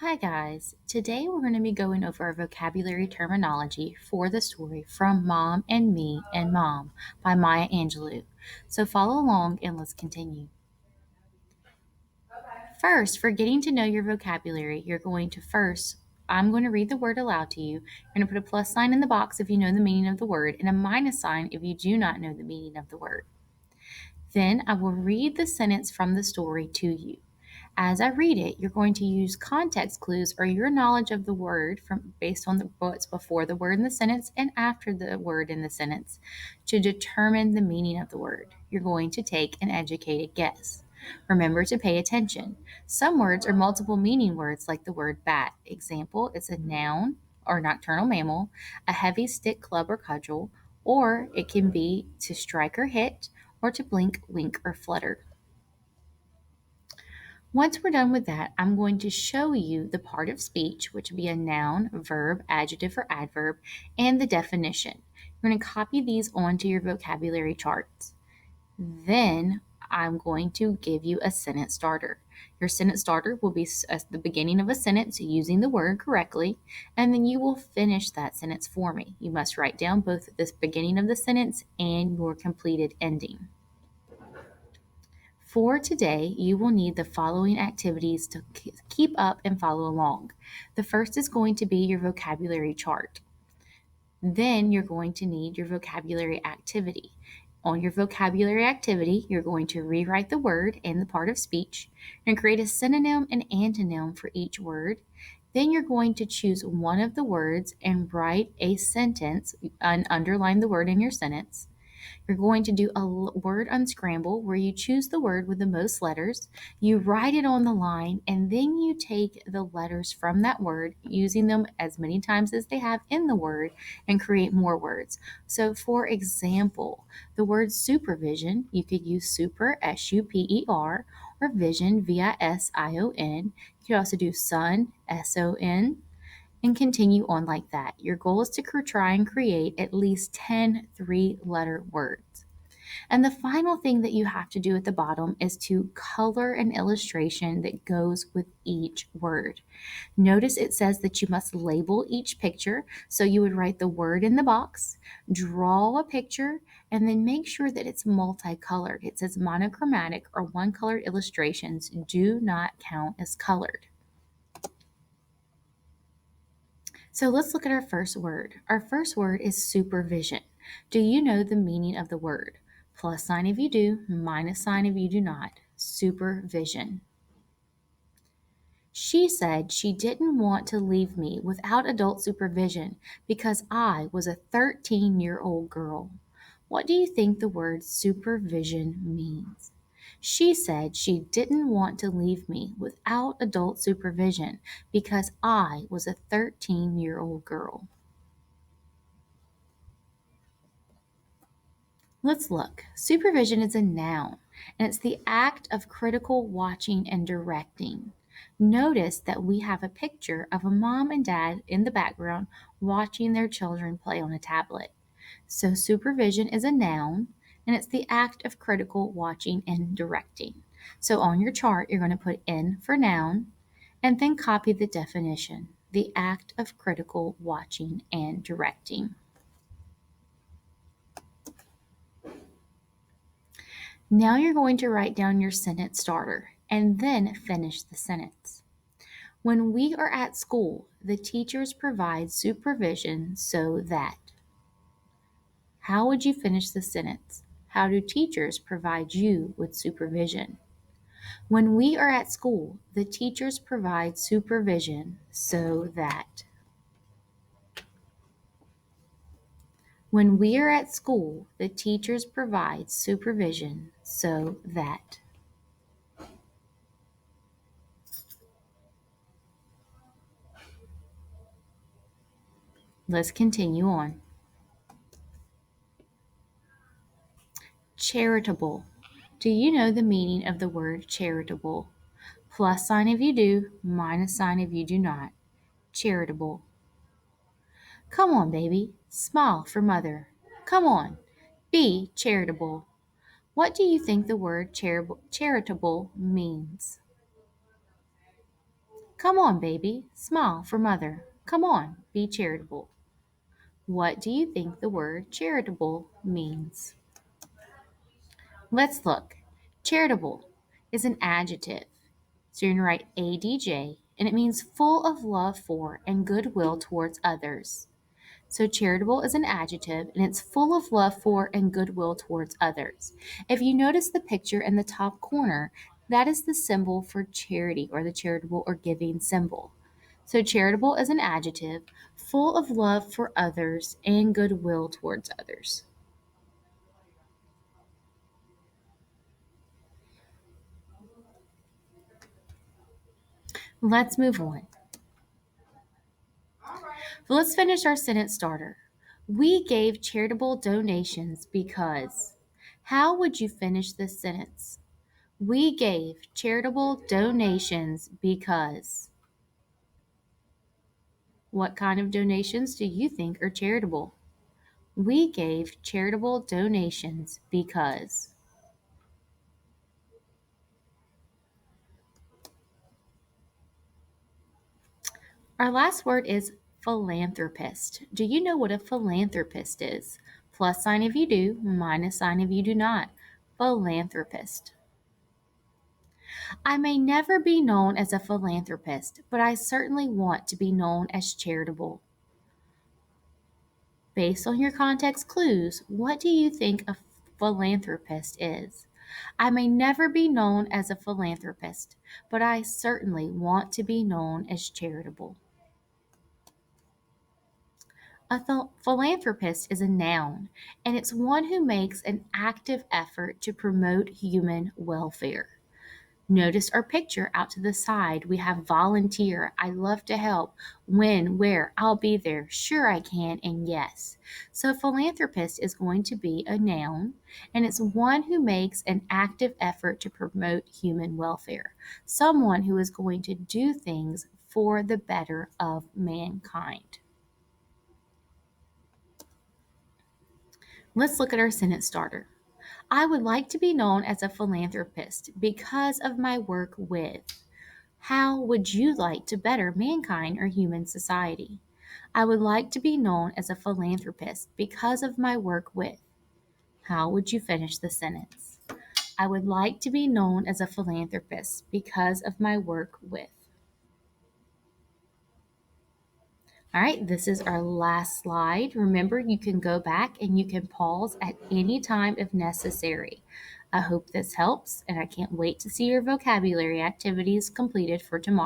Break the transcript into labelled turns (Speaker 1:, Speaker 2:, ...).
Speaker 1: Hi guys, today we're going to be going over our vocabulary terminology for the story From Mom and Me and Mom by Maya Angelou. So follow along and let's continue. First, for getting to know your vocabulary, I'm going to read the word aloud to you. You're going to put a plus sign in the box if you know the meaning of the word and a minus sign if you do not know the meaning of the word. Then I will read the sentence from the story to you. As I read it, you're going to use context clues or your knowledge of the word based on what's before the word in the sentence and after the word in the sentence to determine the meaning of the word. You're going to take an educated guess. Remember to pay attention. Some words are multiple meaning words like the word bat. Example, it's a noun or nocturnal mammal, a heavy stick, club, or cudgel, or it can be to strike or hit, or to blink, wink, or flutter. Once we're done with that, I'm going to show you the part of speech, which would be a noun, verb, adjective, or adverb, and the definition. You're going to copy these onto your vocabulary charts. Then I'm going to give you a sentence starter. Your sentence starter will be at the beginning of a sentence using the word correctly, and then you will finish that sentence for me. You must write down both the beginning of the sentence and your completed ending. For today, you will need the following activities to keep up and follow along. The first is going to be your vocabulary chart. Then you're going to need your vocabulary activity. On your vocabulary activity, you're going to rewrite the word and the part of speech and create a synonym and antonym for each word. Then you're going to choose one of the words and write a sentence and underline the word in your sentence. You're going to do a word unscramble where you choose the word with the most letters, you write it on the line, and then you take the letters from that word, using them as many times as they have in the word, and create more words. So, for example, the word supervision, you could use super, SUPER, or vision, VISION. You could also do son, SON, and continue on like that. Your goal is to try and create at least 10 three-letter words. And the final thing that you have to do at the bottom is to color an illustration that goes with each word. Notice it says that you must label each picture, so you would write the word in the box, draw a picture, and then make sure that it's multicolored. It says monochromatic or one-colored illustrations do not count as colored. So let's look at our first word. Our first word is supervision. Do you know the meaning of the word? Plus sign if you do, minus sign if you do not. Supervision. She said she didn't want to leave me without adult supervision because I was a 13-year-old girl. What do you think the word supervision means? She said she didn't want to leave me without adult supervision because I was a 13-year-old girl. Let's look. Supervision is a noun, and it's the act of critical watching and directing. Notice that we have a picture of a mom and dad in the background watching their children play on a tablet. So, supervision is a noun, and it's the act of critical watching and directing. So, on your chart, you're going to put N for noun and then copy the definition, the act of critical watching and directing. Now you're going to write down your sentence starter and then finish the sentence. When we are at school, the teachers provide supervision so that. How would you finish the sentence? How do teachers provide you with supervision? When we are at school, the teachers provide supervision so that. When we are at school, the teachers provide supervision so that. Let's continue on. Charitable. Do you know the meaning of the word charitable? Plus sign if you do, minus sign if you do not. Charitable. Come on, baby. Smile for mother. Come on. Be charitable. What do you think the word charitable means? Come on, baby, smile for mother. Come on, be charitable. What do you think the word charitable means? Let's look. Charitable is an adjective. So you're going to write ADJ, and it means full of love for and goodwill towards others. So charitable is an adjective, and it's full of love for and goodwill towards others. If you notice the picture in the top corner, that is the symbol for charity, or the charitable or giving symbol. So charitable is an adjective, full of love for others and goodwill towards others. Let's move on. So let's finish our sentence starter. We gave charitable donations because. How would you finish this sentence? We gave charitable donations because. What kind of donations do you think are charitable? We gave charitable donations because. Our last word is philanthropist. Do you know what a philanthropist is? Plus sign if you do, minus sign if you do not. Philanthropist. I may never be known as a philanthropist, but I certainly want to be known as charitable. Based on your context clues, what do you think a philanthropist is? I may never be known as a philanthropist, but I certainly want to be known as charitable. A philanthropist is a noun, and it's one who makes an active effort to promote human welfare. Notice our picture out to the side. We have volunteer, I love to help, when, where, I'll be there, sure I can, and yes. So philanthropist is going to be a noun, and it's one who makes an active effort to promote human welfare. Someone who is going to do things for the better of mankind. Let's look at our sentence starter. I would like to be known as a philanthropist because of my work with. How would you like to better mankind or human society? I would like to be known as a philanthropist because of my work with. How would you finish the sentence? I would like to be known as a philanthropist because of my work with. All right, this is our last slide. Remember, you can go back and you can pause at any time if necessary. I hope this helps, and I can't wait to see your vocabulary activities completed for tomorrow.